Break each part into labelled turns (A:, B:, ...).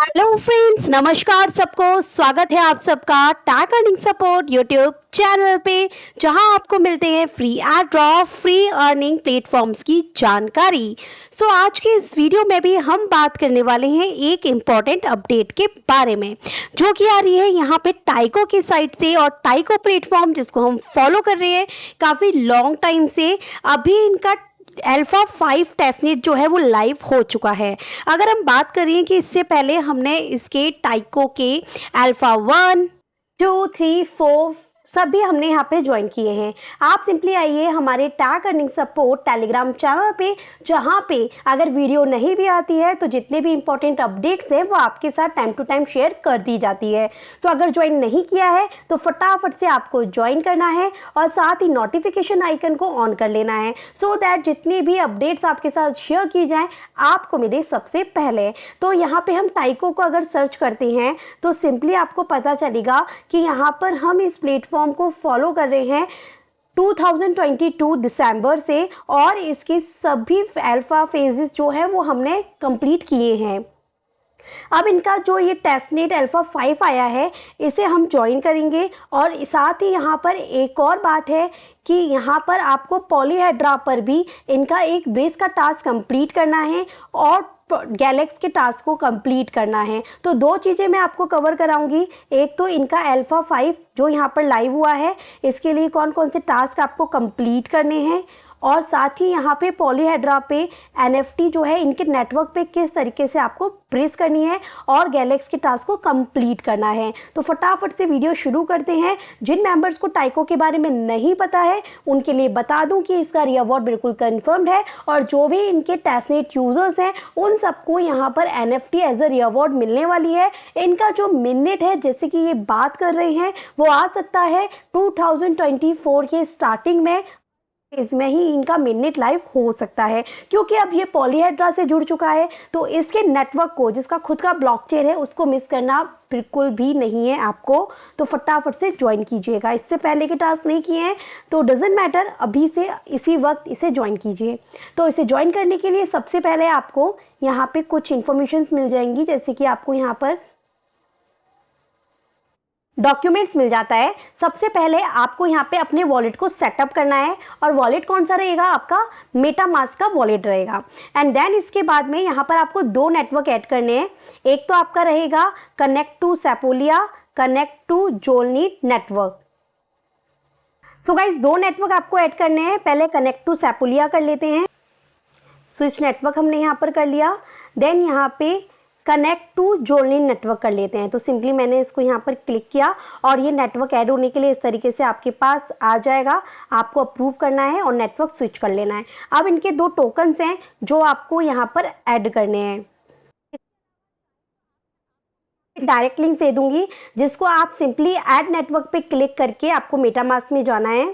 A: Hello friends, नमस्कार सबको। स्वागत है आप सबका tag earning support YouTube channel पे, जहां आपको मिलते हैं free add drop, free earning platforms की जानकारी। आज के इस वीडियो में भी हम बात करने वाले हैं एक इम्पॉर्टेंट अपडेट के बारे में, जो कि आ रही है यहाँ पे टाइको की साइट से। और टाइको प्लेटफॉर्म जिसको हम फॉलो कर रहे हैं काफ़ी लॉन्ग टाइम से, अभी इनका अल्फा 5 टेस्टनेट जो है वो लाइव हो चुका है। अगर हम बात करें कि इससे पहले हमने इसके टाइको के अल्फा 1, 2, 3, 4 सभी हमने यहाँ पे ज्वाइन किए हैं। आप सिंपली आइए हमारे tag earning support Telegram channel पे, जहाँ पे अगर वीडियो नहीं भी आती है तो जितने भी इंपॉर्टेंट अपडेट्स हैं वो आपके साथ टाइम टू टाइम शेयर कर दी जाती है। तो अगर ज्वाइन नहीं किया है तो फटाफट से आपको ज्वाइन करना है और साथ ही नोटिफिकेशन आइकन को ऑन कर लेना है, सो दैट जितनी भी अपडेट्स आपके साथ शेयर की जाएँ आपको मिले सबसे पहले। तो यहाँ पर हम टाइको को अगर सर्च करते हैं तो सिंपली आपको पता चलेगा कि यहाँ पर हम इस प्लेटफॉर्म को फॉलो कर रहे हैं 2022 दिसंबर से, और इसके सभी अल्फा फेजेस जो है वो हमने कंप्लीट किए हैं। अब इनका जो ये टेस्टनेट अल्फा 5 आया है इसे हम ज्वाइन करेंगे। और साथ ही यहाँ पर एक और बात है कि यहाँ पर आपको पॉलीहेड्रा पर भी इनका एक ब्रेस का टास्क कंप्लीट करना है और गैलेक्स के टास्क को कंप्लीट करना है। तो दो चीज़ें मैं आपको कवर कराऊंगी। एक तो इनका अल्फा 5 जो यहाँ पर लाइव हुआ है, इसके लिए कौन कौन से टास्क आपको कंप्लीट करने हैं, और साथ ही यहाँ पे पॉलीहेड्रा पे एनएफटी जो है इनके नेटवर्क पे किस तरीके से आपको प्रेस करनी है और गैलेक्स के टास्क को कंप्लीट करना है। तो फटाफट से वीडियो शुरू करते हैं। जिन मेंबर्स को टाइको के बारे में नहीं पता है उनके लिए बता दूं कि इसका रिवॉर्ड बिल्कुल कंफर्म्ड है, और जो भी इनके टेस्टनेट यूजर्स हैं उन सबको यहाँ पर एनएफटी एज अ रिवॉर्ड मिलने वाली है। इनका जो मिनट है, जैसे कि ये बात कर रहे हैं, वो आ सकता है 2024 के स्टार्टिंग में, इसमें ही इनका मिनट लाइव हो सकता है। क्योंकि अब ये पॉलीहेड्रा से जुड़ चुका है तो इसके नेटवर्क को, जिसका खुद का ब्लॉकचेन है, उसको मिस करना बिल्कुल भी नहीं है आपको। तो फटाफट से ज्वाइन कीजिएगा। इससे पहले के टास्क नहीं किए हैं तो डजेंट मैटर, अभी से इसी वक्त इसे ज्वाइन कीजिए। तो इसे ज्वाइन करने के लिए सबसे पहले आपको यहाँ पे कुछ इन्फॉर्मेशंस मिल जाएंगी, जैसे कि आपको यहाँ पर डॉक्यूमेंट्स मिल जाता है। सबसे पहले आपको यहाँ पे अपने वॉलेट को सेटअप करना है, और वॉलेट कौन सा रहेगा? आपका मेटामास्क का वॉलेट रहेगा। एंड देन इसके बाद में यहाँ पर आपको दो नेटवर्क ऐड करने हैं। एक तो आपका रहेगा connect to Sepolia, connect to जोलनीट नेटवर्क। तो गाइस दो नेटवर्क आपको ऐड करने हैं। पहले कनेक्ट टू सेपोलिया कर लेते हैं। स्विच नेटवर्क हमने यहाँ पर कर लिया। देन यहाँ पे कनेक्ट टू जोलनीट नेटवर्क कर लेते हैं। तो सिंपली मैंने इसको यहाँ पर क्लिक किया और ये नेटवर्क ऐड होने के लिए इस तरीके से आपके पास आ जाएगा। आपको अप्रूव करना है और नेटवर्क स्विच कर लेना है। अब इनके दो टोकन्स हैं जो आपको यहाँ पर ऐड करने हैं। डायरेक्ट लिंक दे दूंगी, जिसको आप सिंपली ऐड नेटवर्क पे क्लिक करके आपको मेटामास्क में जाना है।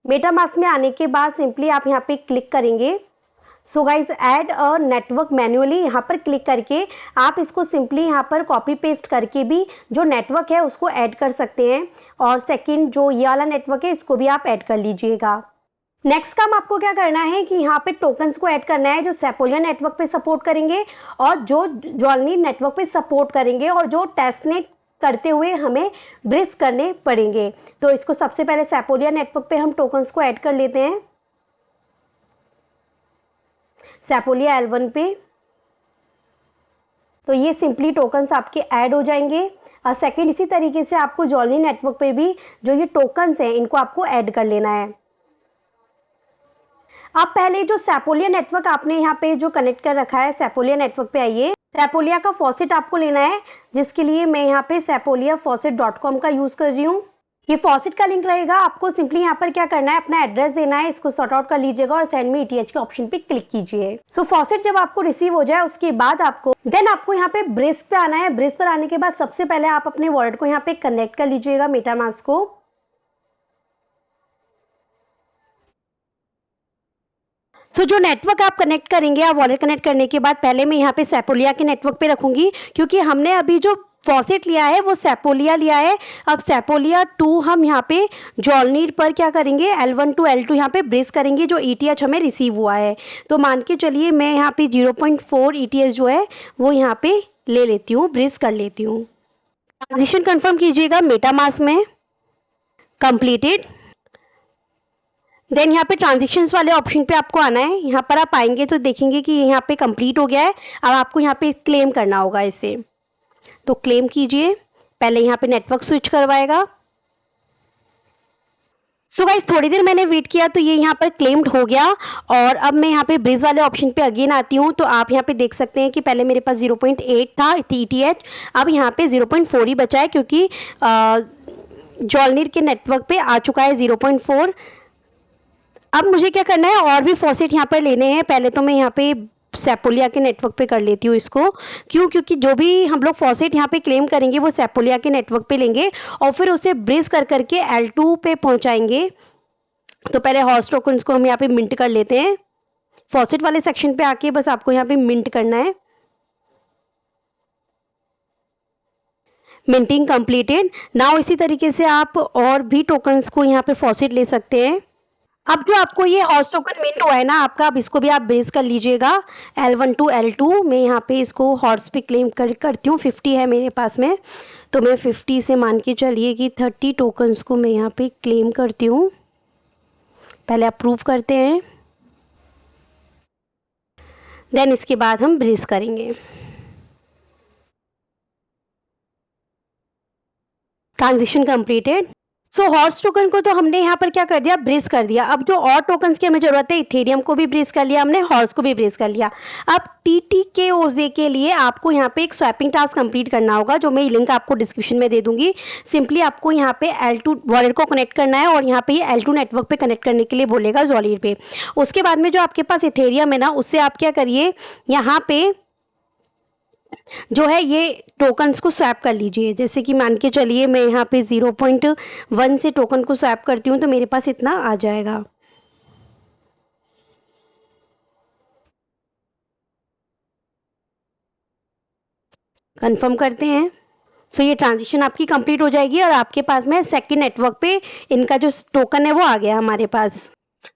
A: मेटामास्क में आने के बाद सिंपली आप यहाँ पे क्लिक करेंगे। So guys add a network manually, यहाँ पर क्लिक करके आप इसको सिंपली यहाँ पर कॉपी पेस्ट करके भी जो नेटवर्क है उसको ऐड कर सकते हैं। और सेकंड जो ये वाला नेटवर्क है इसको भी आप ऐड कर लीजिएगा। नेक्स्ट काम आपको क्या करना है कि यहाँ पे टोकन्स को ऐड करना है जो सेपोलिया नेटवर्क पे सपोर्ट करेंगे और जो जोलनीट नेटवर्क पे सपोर्ट करेंगे, और जो टेस्टनेट करते हुए हमें ब्रिज करने पड़ेंगे। तो इसको सबसे पहले सेपोलिया नेटवर्क पे हम टोकन्स को ऐड कर लेते हैं। सेपोलिया L1 पे तो ये सिंपली टोकन्स आपके ऐड हो जाएंगे। और सेकंड इसी तरीके से आपको जोलनीट नेटवर्क पे भी जो ये टोकन्स हैं इनको आपको ऐड कर लेना है। अब पहले जो सेपोलिया नेटवर्क आपने यहाँ पे जो कनेक्ट कर रखा है, सेपोलिया नेटवर्क पे आइए। सेपोलिया का फॉसेट आपको लेना है, जिसके लिए मैं यहाँ पे sepoliafaucet.com का यूज़ कर रही हूँ। ये फॉसेट का लिंक रहेगा। आपको सिंपली यहाँ पर क्या करना है, अपना एड्रेस देना है, इसको सॉर्ट आउट कर लीजिएगा और सेंड मी ETH के ऑप्शन पे क्लिक कीजिए। सो फॉसेट जब आपको रिसीव हो जाए उसके बाद आपको यहाँ पे ब्रिज पे आना है। ब्रिज पर आने के बाद सबसे पहले आप अपने वॉलेट को यहाँ पे कनेक्ट कर लीजिएगा मेटामास्क को। जो नेटवर्क आप कनेक्ट करेंगे, आप वॉलेट कनेक्ट करने के बाद पहले मैं यहाँ पे सेपोलिया के नेटवर्क पे रखूंगी, क्योंकि हमने अभी जो फॉसेट लिया है वो सेपोलिया लिया है। अब सेपोलिया 2 हम यहाँ पे जोलनीट पर क्या करेंगे, L1 टू L2 यहाँ पे ब्रेस करेंगे जो ETH हमें रिसीव हुआ है। तो मान के चलिए मैं यहाँ पे 0.4 ETH जो है वो यहाँ पे ले लेती हूँ, ब्रीज कर लेती हूँ। ट्रांजिशन कंफर्म कीजिएगा मेटामास्क में, कंप्लीटेड। देन यहाँ पे ट्रांजेक्शन्स वाले ऑप्शन पे आपको आना है। यहाँ पर आप आएंगे तो देखेंगे कि यहाँ पे कंप्लीट हो गया है। अब आपको यहाँ पे क्लेम करना होगा इसे, तो क्लेम कीजिए। पहले यहाँ पे नेटवर्क स्विच करवाएगा। सो गाइस थोड़ी देर मैंने वेट किया तो ये यहाँ पर क्लेम्ड हो गया। और अब मैं यहाँ पे ब्रिज वाले ऑप्शन पे अगेन आती हूँ, तो आप यहाँ पे देख सकते हैं कि पहले मेरे पास 0.8 था TTH, अब यहाँ पे 0.4 ही बचा है, क्योंकि जॉलनीर के नेटवर्क पे आ चुका है 0.4। अब मुझे क्या करना है, और भी फॉसेट यहाँ पर लेने हैं। पहले तो मैं यहाँ पे सेपोलिया के नेटवर्क पे कर लेती हूँ इसको। क्यों? क्योंकि जो भी हम लोग फॉसेट यहाँ पे क्लेम करेंगे वो सेपोलिया के नेटवर्क पे लेंगे और फिर उसे ब्रिज कर करके L2 पे पहुँचाएंगे। तो पहले हॉर्स टोकन्स को हम यहाँ पे मिंट कर लेते हैं। फॉसेट वाले सेक्शन पे आके बस आपको यहाँ पे मिंट करना है। Minting completed. नाउ इसी तरीके से आप और भी टोकन्स को यहाँ पे फॉसेट ले सकते हैं। अब जो आपको ये हॉर्स टोकन मिंट हुआ है ना आपका, अब इसको भी आप बेस कर लीजिएगा L1 टू L2। मैं यहाँ पे इसको हॉर्स पे क्लेम करती हूँ। 50 है मेरे पास में, तो मैं 50 से मान के चलिए कि 30 टोकन्स को मैं यहाँ पे क्लेम करती हूँ। पहले अप्रूव करते हैं, देन इसके बाद हम ब्रीज करेंगे। Transaction completed. So horse token को तो हमने यहाँ पर क्या कर दिया, ब्रीज कर दिया। अब जो और टोकन्स की हमें जरूरत है, इथेरियम को भी ब्रीज कर लिया हमने, हॉर्स को भी ब्रीज कर लिया। अब TTKOZ के लिए आपको यहाँ पे एक स्वैपिंग टास्क कंप्लीट करना होगा, जो मैं लिंक आपको डिस्क्रिप्शन में दे दूंगी। सिंपली आपको यहाँ पे L2 वॉलेट को कनेक्ट करना है और यहाँ पे ये L2 नेटवर्क पे कनेक्ट करने के लिए बोलेगा जॉलीर पे। उसके बाद में जो आपके पास इथेरियम है ना, उससे आप क्या करिए, यहाँ पे जो है ये टोकन्स को स्वैप कर लीजिए। जैसे कि मान के चलिए मैं यहाँ पे 0.1 से टोकन को स्वैप करती हूँ तो मेरे पास इतना आ जाएगा। कंफर्म करते हैं। सो ये ट्रांजेक्शन आपकी कंप्लीट हो जाएगी और आपके पास में सेकंड नेटवर्क पे इनका जो टोकन है वो आ गया हमारे पास।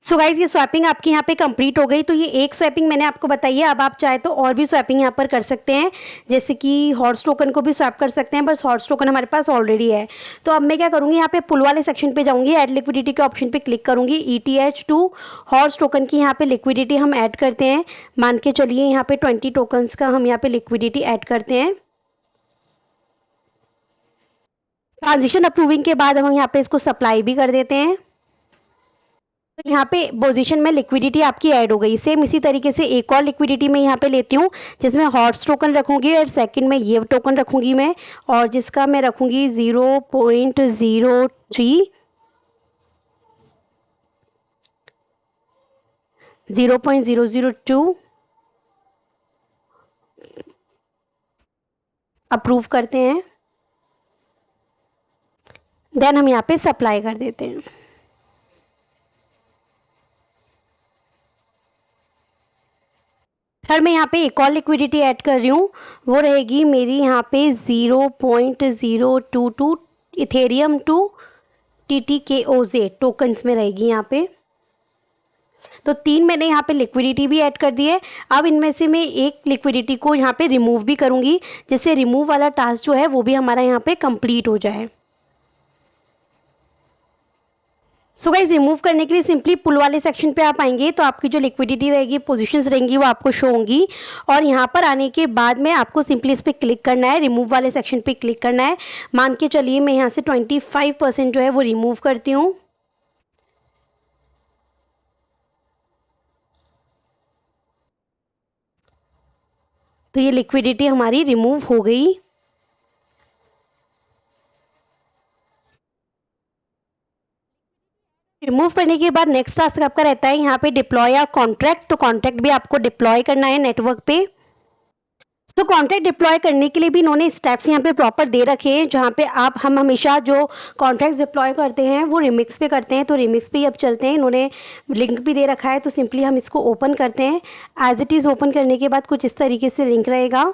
A: सो गाइज ये स्वैपिंग आपकी यहाँ पे कंप्लीट हो गई। तो ये एक स्वैपिंग मैंने आपको बताई है। अब आप चाहे तो और भी स्वैपिंग यहाँ पर कर सकते हैं, जैसे कि हॉर्स टोकन को भी स्वैप कर सकते हैं, बस हॉर्स टोकन हमारे पास ऑलरेडी है। तो अब मैं क्या करूँगी, यहाँ पे पुल वाले सेक्शन पे जाऊँगी, ऐड लिक्विडिटी के ऑप्शन पे क्लिक करूँगी। ETH टू हॉर्स टोकन की यहाँ पे लिक्विडिटी हम ऐड करते हैं। मान के चलिए यहाँ पे 20 टोकन्स का हम यहाँ पे लिक्विडिटी ऐड करते हैं। ट्रांजिशन अप्रूविंग के बाद हम यहाँ पे इसको सप्लाई भी कर देते हैं। तो यहाँ पे पोजीशन में लिक्विडिटी आपकी ऐड हो गई। सेम इसी तरीके से एक और लिक्विडिटी मैं यहाँ पे लेती हूँ, जिसमें हॉर्स टोकन रखूँगी और सेकंड में ये टोकन रखूँगी मैं, और जिसका मैं रखूँगी 0.03, 0.002। अप्रूव करते हैं, देन हम यहाँ पे सप्लाई कर देते हैं। फिर मैं यहाँ पे एक और लिक्विडिटी ऐड कर रही हूँ, वो रहेगी मेरी यहाँ पे 0.022 इथेरियम टू TTKOZ टोकन्स में रहेगी यहाँ पे। तो 3 मैंने यहाँ पे लिक्विडिटी भी ऐड कर दी है। अब इनमें से मैं एक लिक्विडिटी को यहाँ पे रिमूव भी करूँगी, जिससे रिमूव वाला टास्क जो है वो भी हमारा यहाँ पे कंप्लीट हो जाए। सो गाइज रिमूव करने के लिए सिंपली पुल वाले सेक्शन पे आप आएंगे तो आपकी जो लिक्विडिटी रहेगी, पोजीशंस रहेंगी, वो आपको शो होंगी। और यहाँ पर आने के बाद में आपको सिंपली इस पर क्लिक करना है, रिमूव वाले सेक्शन पे क्लिक करना है। मान के चलिए मैं यहाँ से 25% जो है वो रिमूव करती हूँ। तो ये लिक्विडिटी हमारी रिमूव हो गई। रिमूव करने के बाद नेक्स्ट टास्क आपका रहता है यहाँ पे डिप्लॉय या कॉन्ट्रैक्ट। तो कॉन्ट्रैक्ट भी आपको डिप्लॉय करना है नेटवर्क पे। तो कॉन्ट्रैक्ट डिप्लॉय करने के लिए भी इन्होंने स्टेप्स यहाँ पे प्रॉपर दे रखे हैं, जहाँ पे हम हमेशा जो कॉन्ट्रैक्ट्स डिप्लॉय करते हैं वो रिमिक्स पे करते हैं। तो रिमिक्स पे ही अब चलते हैं, इन्होंने लिंक भी दे रखा है। तो सिंपली हम इसको ओपन करते हैं। एज इट इज़ ओपन करने के बाद कुछ इस तरीके से लिंक रहेगा।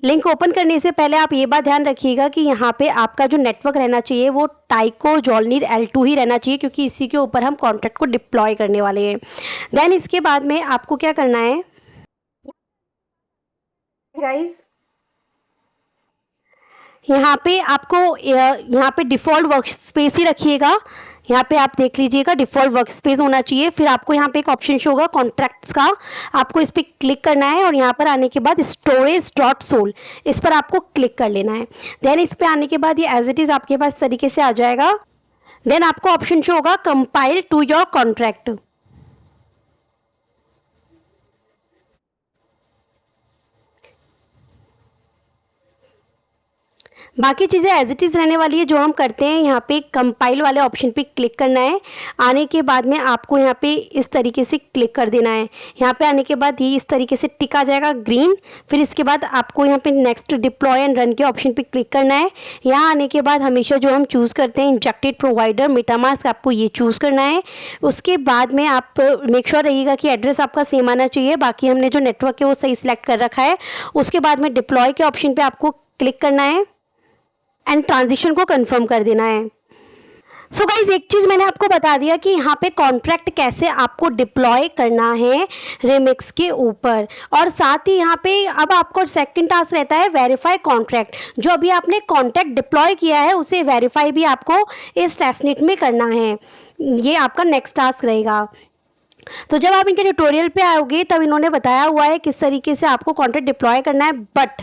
A: लिंक ओपन करने से पहले आप ये बात ध्यान रखिएगा कि यहाँ पे आपका जो नेटवर्क रहना चाहिए वो टाइको जॉलनीर L2 ही रहना चाहिए, क्योंकि इसी के ऊपर हम कॉन्ट्रैक्ट को डिप्लॉय करने वाले हैं। देन इसके बाद में आपको क्या करना है गाइज, यहाँ पे आपको यहाँ पे डिफ़ॉल्ट वर्क स्पेस ही रखिएगा। यहाँ पे आप देख लीजिएगा डिफ़ॉल्ट वर्क स्पेस होना चाहिए। फिर आपको यहाँ पे एक ऑप्शन शो होगा कॉन्ट्रैक्ट्स का, आपको इस पर क्लिक करना है और यहाँ पर आने के बाद स्टोरेज डॉट सोल इस पर आपको क्लिक कर लेना है। देन इस पर आने के बाद ये एज इट इज़ आपके पास तरीके से आ जाएगा। देन आपको ऑप्शन शो होगा कंपाइल टू योर कॉन्ट्रैक्ट। बाकी चीज़ें एज इट इज़ रहने वाली है। जो हम करते हैं यहाँ पे कंपाइल वाले ऑप्शन पे क्लिक करना है। आने के बाद में आपको यहाँ पे इस तरीके से क्लिक कर देना है। यहाँ पे आने के बाद ये इस तरीके से टिक आ जाएगा ग्रीन। फिर इसके बाद आपको यहाँ पे नेक्स्ट डिप्लॉय एंड रन के ऑप्शन पे क्लिक करना है। यहाँ आने के बाद हमेशा जो हम चूज़ करते हैं इंजेक्टेड प्रोवाइडर मेटामास्क, आपको ये चूज़ करना है। उसके बाद में आप मेक श्योर रहिएगा कि एड्रेस आपका सेम आना चाहिए। बाकी हमने जो नेटवर्क है वो सही सिलेक्ट कर रखा है। उसके बाद में डिप्लॉय के ऑप्शन पर आपको क्लिक करना है एंड ट्रांजिशन को कंफर्म कर देना है। सो गाइज एक चीज़ मैंने आपको बता दिया कि यहाँ पे कॉन्ट्रैक्ट कैसे आपको डिप्लॉय करना है रिमिक्स के ऊपर। और साथ ही यहाँ पे अब आपको सेकंड टास्क रहता है वेरीफाई कॉन्ट्रैक्ट। जो अभी आपने कॉन्ट्रैक्ट डिप्लॉय किया है उसे वेरीफाई भी आपको इस टेस्टनेट में करना है। ये आपका नेक्स्ट टास्क रहेगा। तो जब आप इनके ट्यूटोरियल पे आओगे तब इन्होंने बताया हुआ है किस तरीके से आपको कॉन्ट्रैक्ट डिप्लॉय करना है, बट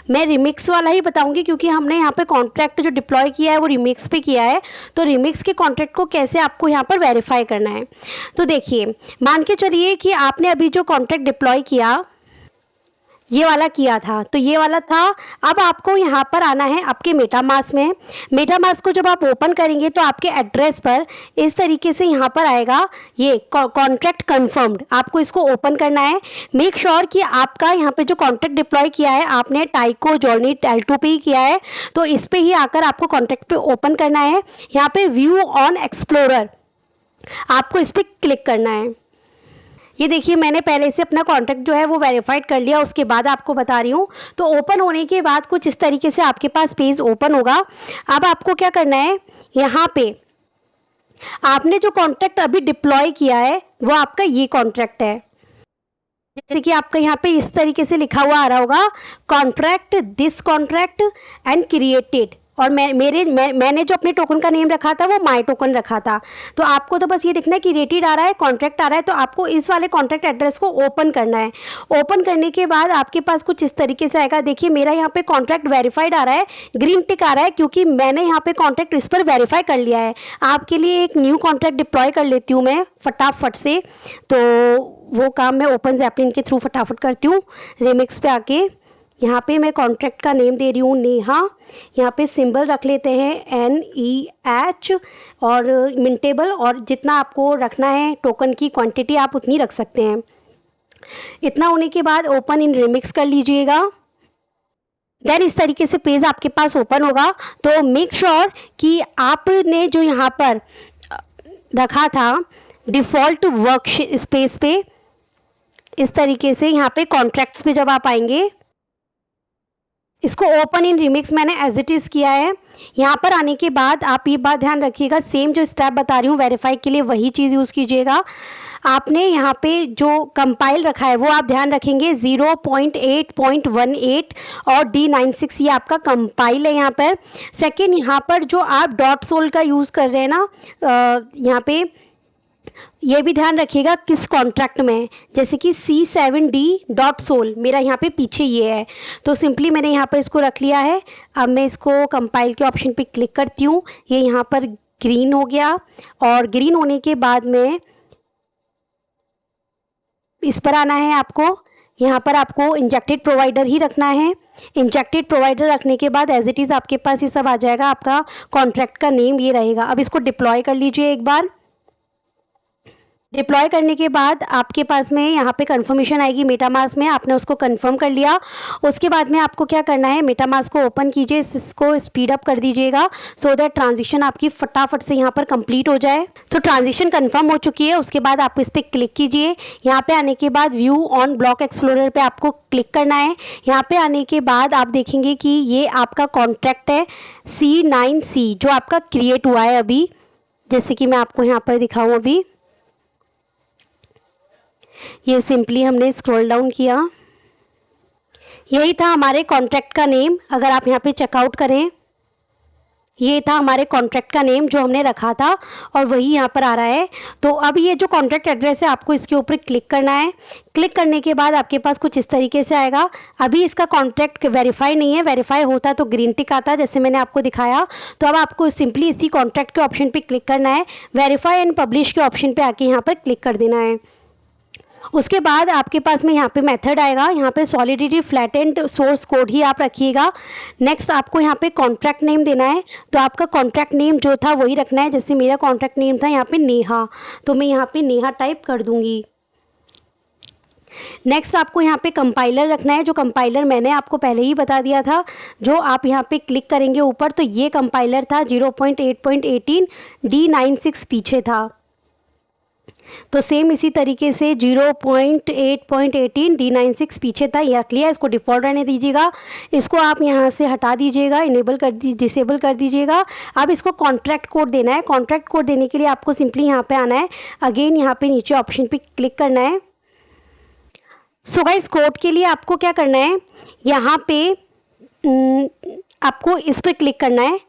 A: मैं रिमिक्स वाला ही बताऊंगी क्योंकि हमने यहाँ पे कॉन्ट्रैक्ट जो डिप्लॉय किया है वो रिमिक्स पे किया है। तो रिमिक्स के कॉन्ट्रैक्ट को कैसे आपको यहाँ पर वेरीफाई करना है, तो देखिए मान के चलिए कि आपने अभी जो कॉन्ट्रैक्ट डिप्लॉय किया ये वाला किया था, तो ये वाला था। अब आपको यहाँ पर आना है आपके मेटामास्क में। मेटामास्क को जब आप ओपन करेंगे तो आपके एड्रेस पर इस तरीके से यहाँ पर आएगा ये कॉन्ट्रैक्ट कंफर्म्ड। आपको इसको ओपन करना है। मेक श्योर कि आपका यहाँ पे जो कॉन्ट्रैक्ट डिप्लॉय किया है आपने टाइको जॉर्नी L2 पे ही किया है, तो इस पर ही आकर आपको कॉन्ट्रैक्ट पे ओपन करना है। यहाँ पे व्यू ऑन एक्सप्लोरर आपको इस पर क्लिक करना है। ये देखिए मैंने पहले से अपना कॉन्ट्रैक्ट जो है वो वेरीफाइड कर लिया, उसके बाद आपको बता रही हूँ। तो ओपन होने के बाद कुछ इस तरीके से आपके पास पेज ओपन होगा। अब आपको क्या करना है, यहाँ पे आपने जो कॉन्ट्रैक्ट अभी डिप्लॉय किया है वो आपका ये कॉन्ट्रैक्ट है। जैसे कि आपका यहाँ पे इस तरीके से लिखा हुआ आ रहा होगा contract this contract and created, और मैंने जो अपने टोकन का नेम रखा था वो माई टोकन रखा था। तो आपको तो बस ये देखना है कि रेटेड आ रहा है, कॉन्ट्रैक्ट आ रहा है, तो आपको इस वाले कॉन्ट्रैक्ट एड्रेस को ओपन करना है। ओपन करने के बाद आपके पास कुछ इस तरीके से आएगा। देखिए मेरा यहाँ पे कॉन्ट्रैक्ट वेरीफाइड आ रहा है, ग्रीन टिक आ रहा है क्योंकि मैंने यहाँ पे कॉन्ट्रैक्ट इस पर वेरीफाई कर लिया है। आपके लिए एक न्यू कॉन्ट्रैक्ट डिप्लॉय कर लेती हूँ मैं फटाफट से, तो वो काम मैं ओपन ज़ैपलिन के थ्रू फटाफट करती हूँ। रिमिक्स पे आके यहाँ पे मैं कॉन्ट्रैक्ट का नेम दे रही हूँ नेहा। यहाँ पे सिंबल रख लेते हैं NEH और मिंटेबल, और जितना आपको रखना है टोकन की क्वांटिटी आप उतनी रख सकते हैं। इतना होने के बाद ओपन इन रिमिक्स कर लीजिएगा। देन इस तरीके से पेज आपके पास ओपन होगा। तो मेक श्योर कि आपने जो यहाँ पर रखा था डिफ़ॉल्ट वर्क स्पेस पे इस तरीके से यहाँ पे कॉन्ट्रैक्ट्स पे जब आप आएंगे, इसको ओपन इन रिमिक्स मैंने एज इट इज़ किया है। यहाँ पर आने के बाद आप ये बात ध्यान रखिएगा, सेम जो स्टेप बता रही हूँ वेरीफाई के लिए वही चीज़ यूज़ कीजिएगा। आपने यहाँ पे जो कंपाइल रखा है वो आप ध्यान रखेंगे 0.8.18 और D96 ये आपका कंपाइल है यहाँ पर। सेकेंड यहाँ पर जो आप डॉट सोल का यूज़ कर रहे हैं ना, यहाँ पे ये भी ध्यान रखिएगा किस कॉन्ट्रैक्ट में, जैसे कि C7D.sol मेरा यहाँ पे पीछे ये है, तो सिंपली मैंने यहाँ पर इसको रख लिया है। अब मैं इसको कंपाइल के ऑप्शन पे क्लिक करती हूँ, ये यहाँ पर ग्रीन हो गया, और ग्रीन होने के बाद में इस पर आना है आपको। यहाँ पर आपको इंजेक्टेड प्रोवाइडर ही रखना है। इंजेक्टेड प्रोवाइडर रखने के बाद एज इट इज़ आपके पास ये सब आ जाएगा, आपका कॉन्ट्रैक्ट का नेम ये रहेगा। अब इसको डिप्लॉय कर लीजिए एक बार। डिप्लॉय करने के बाद आपके पास में यहाँ पे कंफर्मेशन आएगी मेटामास्क में, आपने उसको कंफर्म कर लिया। उसके बाद में आपको क्या करना है, मेटामास्क को ओपन कीजिए, इसको स्पीड अप कर दीजिएगा सो दैट ट्रांजिशन आपकी फटाफट से यहाँ पर कंप्लीट हो जाए। तो ट्रांजिशन कंफर्म हो चुकी है। उसके बाद आप इस पर क्लिक कीजिए। यहाँ पे आने के बाद व्यू ऑन ब्लॉक एक्सप्लोरर पे आपको क्लिक करना है। यहाँ पे आने के बाद आप देखेंगे कि ये आपका कॉन्ट्रैक्ट है C9C जो आपका क्रिएट हुआ है अभी, जैसे कि मैं आपको यहाँ पर दिखाऊँ। अभी ये सिंपली हमने स्क्रॉल डाउन किया, यही था हमारे कॉन्ट्रैक्ट का नेम। अगर आप यहाँ पे चेकआउट करें ये था हमारे कॉन्ट्रैक्ट का नेम जो हमने रखा था और वही यहाँ पर आ रहा है। तो अब ये जो कॉन्ट्रैक्ट एड्रेस है आपको इसके ऊपर क्लिक करना है। क्लिक करने के बाद आपके पास कुछ इस तरीके से आएगा। अभी इसका कॉन्ट्रैक्ट वेरीफाई नहीं है, वेरीफाई होता तो ग्रीन टिक आता जैसे मैंने आपको दिखाया। तो अब आपको सिंपली इसी कॉन्ट्रैक्ट के ऑप्शन पर क्लिक करना है, वेरीफाई एंड पब्लिश के ऑप्शन पर आके यहाँ पर क्लिक कर देना है। उसके बाद आपके पास में यहाँ पे मेथड आएगा, यहाँ पे सॉलिडिटी फ्लैटेंड सोर्स कोड ही आप रखिएगा। नेक्स्ट आपको यहाँ पे कॉन्ट्रैक्ट नेम देना है, तो आपका कॉन्ट्रैक्ट नेम जो था वही रखना है। जैसे मेरा कॉन्ट्रैक्ट नेम था यहाँ पे नेहा, तो मैं यहाँ पे नेहा टाइप कर दूँगी। नेक्स्ट आपको यहाँ पे कंपाइलर रखना है, जो कंपाइलर मैंने आपको पहले ही बता दिया था। जो आप यहाँ पे क्लिक करेंगे ऊपर तो ये कंपाइलर था 0.8.18 D96 पीछे था। तो सेम इसी तरीके से 0.8.18 D96 पीछे था, ये रख लिया। इसको डिफ़ॉल्ट रहने दीजिएगा। इसको आप यहाँ से हटा दीजिएगा, डिसेबल कर दीजिएगा। अब इसको कॉन्ट्रैक्ट कोड देना है। कॉन्ट्रैक्ट कोड देने के लिए आपको सिंपली यहाँ पे आना है, अगेन यहाँ पे नीचे ऑप्शन पे क्लिक करना है। सो गाइस कोड के लिए आपको क्या करना है, यहाँ पे आपको इस पर क्लिक करना है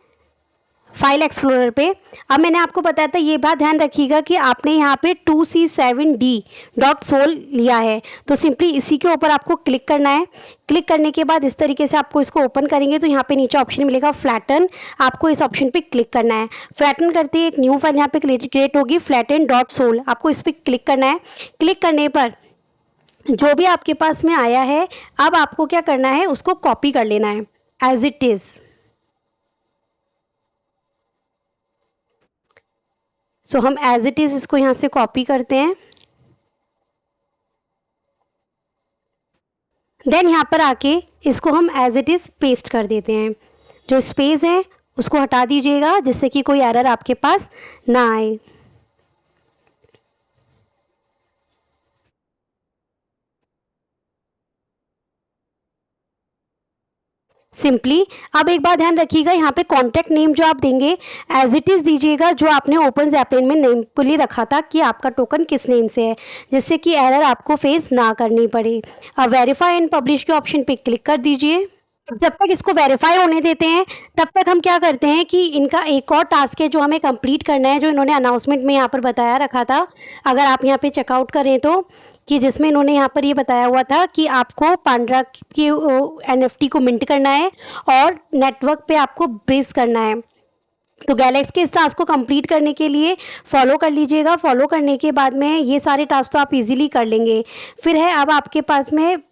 A: फाइल एक्सप्लोरर पे। अब मैंने आपको बताया था, ये बात ध्यान रखिएगा कि आपने यहाँ पे 2c7d.sol लिया है, तो सिंपली इसी के ऊपर आपको क्लिक करना है। क्लिक करने के बाद इस तरीके से आपको इसको ओपन करेंगे तो यहाँ पे नीचे ऑप्शन मिलेगा फ्लैटन, आपको इस ऑप्शन पे क्लिक करना है। फ्लैटन करते ही एक न्यू फाइल यहाँ पे क्रिएट होगी flatten.sol, आपको इस पर क्लिक करना है। क्लिक करने पर जो भी आपके पास में आया है, अब आपको क्या करना है, उसको कॉपी कर लेना है एज इट इज़। सो हम एज इट इज़ इसको यहाँ से कॉपी करते हैं। देन यहाँ पर आके इसको हम एज इट इज़ पेस्ट कर देते हैं। जो स्पेस है उसको हटा दीजिएगा जिससे कि कोई एरर आपके पास ना आए। सिंपली अब एक बात ध्यान रखिएगा, यहाँ पे कॉन्टैक्ट नेम जो आप देंगे एज इट इज़ दीजिएगा, जो आपने ओपन ज़ैपियन में नेम के लिए रखा था कि आपका टोकन किस नेम से है, जिससे कि एरर आपको फेस ना करनी पड़े। अब वेरीफाई एंड पब्लिश के ऑप्शन पे क्लिक कर दीजिए। जब तक इसको वेरीफाई होने देते हैं तब तक हम क्या करते हैं कि इनका एक और टास्क है जो हमें कंप्लीट करना है, जो इन्होंने अनाउंसमेंट में यहाँ पर बताया रखा था। अगर आप यहाँ पे चेकआउट करें तो, कि जिसमें इन्होंने यहाँ पर ये बताया हुआ था कि आपको पांड्रा की NFT को मिंट करना है और नेटवर्क पे आपको ब्रेस करना है। तो गैलेक्स के इस टास्क को कंप्लीट करने के लिए फॉलो कर लीजिएगा। फॉलो करने के बाद में ये सारे टास्क तो आप इजीली कर लेंगे। फिर है अब आपके पास में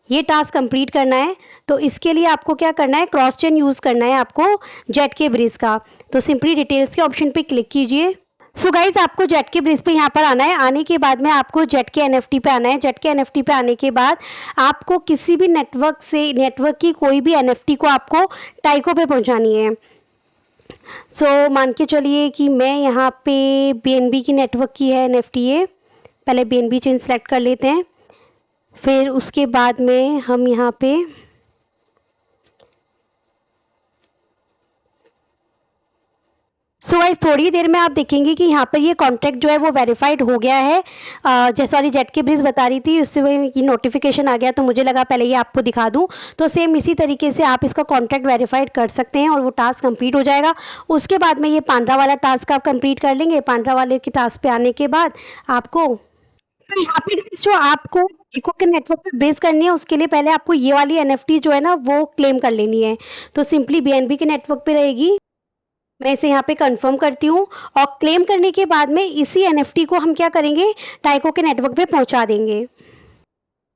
A: ये टास्क कंप्लीट करना है, तो इसके लिए आपको क्या करना है, क्रॉस चेन यूज़ करना है आपको जेट के ब्रिज का। तो सिंपली डिटेल्स के ऑप्शन पे क्लिक कीजिए। सो गाइज आपको जेट के ब्रिज पे यहाँ पर आना है। आने के बाद में आपको जेट के NFT पे आना है। जेट के NFT पे आने के बाद आपको किसी भी नेटवर्क की कोई भी NFT को आपको टाइको पे पहुँचानी है। सो मान के चलिए कि मैं यहाँ पे BNB की नेटवर्क की है NFT है। पहले BNB चेन सेलेक्ट कर लेते हैं, फिर उसके बाद में हम यहाँ पे गाइस थोड़ी देर में आप देखेंगे कि यहाँ पर ये कॉन्ट्रैक्ट जो है वो वेरीफाइड हो गया है। सॉरी जेट के ब्रिज बता रही थी, उससे ये नोटिफिकेशन आ गया तो मुझे लगा पहले ये आपको दिखा दूँ। तो सेम इसी तरीके से आप इसका कॉन्ट्रैक्ट वेरीफाइड कर सकते हैं और वो टास्क कंप्लीट हो जाएगा। उसके बाद में ये पांड्रा वाला टास्क आप कंप्लीट कर लेंगे। पांड्रा वाले के टास्क पे आने के बाद आपको यहाँ पे जो आपको इको के नेटवर्क पे बेस करनी है, उसके लिए पहले आपको ये वाली NFT जो है ना वो क्लेम कर लेनी है। तो सिंपली BNB के नेटवर्क पे रहेगी। मैं इसे यहाँ पे कंफर्म करती हूँ और क्लेम करने के बाद में इसी NFT को हम क्या करेंगे, टाइको के नेटवर्क पे पहुँचा देंगे।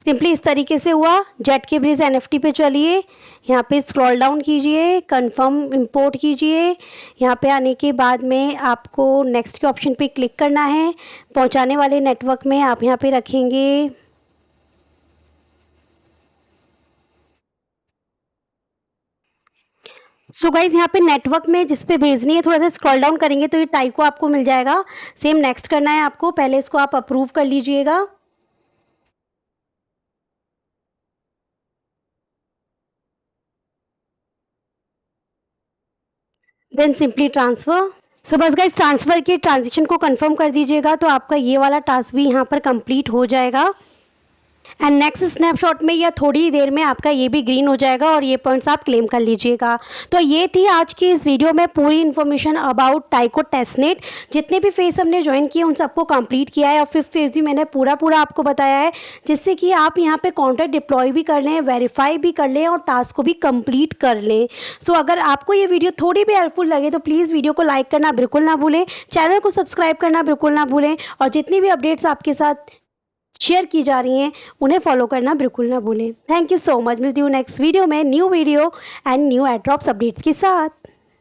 A: सिंपली इस तरीके से हुआ। जेट के ब्रिज NFT पे चलिए, यहाँ पे स्क्रॉल डाउन कीजिए, कंफर्म इंपोर्ट कीजिए। यहाँ पे आने के बाद में आपको नेक्स्ट के ऑप्शन पे क्लिक करना है। पहुँचाने वाले नेटवर्क में आप यहाँ पे रखेंगे सो गाइज यहाँ पे नेटवर्क में जिस पे भेजनी है थोड़ा सा स्क्रॉल डाउन करेंगे तो ये टाइको आपको मिल जाएगा। सेम नेक्स्ट करना है आपको, पहले इसको आप अप्रूव कर लीजिएगा। Then simply transfer. सो बस गाइज ट्रांसफ़र के ट्रांजेक्शन को कंफर्म कर दीजिएगा तो आपका ये वाला टास्क भी यहाँ पर कंप्लीट हो जाएगा। एंड नेक्स्ट स्नैपशॉट में या थोड़ी ही देर में आपका ये भी ग्रीन हो जाएगा और ये पॉइंट्स आप क्लेम कर लीजिएगा। तो ये थी आज की इस वीडियो में पूरी इन्फॉर्मेशन अबाउट टाइको टेस्टनेट। जितने भी फेज़ हमने ज्वाइन किए उन सबको कंप्लीट किया है और 5th फेज़ भी मैंने पूरा आपको बताया है, जिससे कि आप यहाँ पे कॉन्ट्रैक्ट डिप्लॉय भी कर लें, वेरीफाई भी कर लें और टास्क को भी कंप्लीट कर लें। सो अगर आपको ये वीडियो थोड़ी भी हेल्पफुल लगे तो प्लीज़ वीडियो को लाइक करना बिल्कुल ना भूलें, चैनल को सब्सक्राइब करना बिल्कुल ना भूलें और जितनी भी अपडेट्स आपके साथ शेयर की जा रही हैं उन्हें फॉलो करना बिल्कुल ना भूलें। Thank you so much. मिलती हूँ नेक्स्ट वीडियो में new video and new air drops updates के साथ।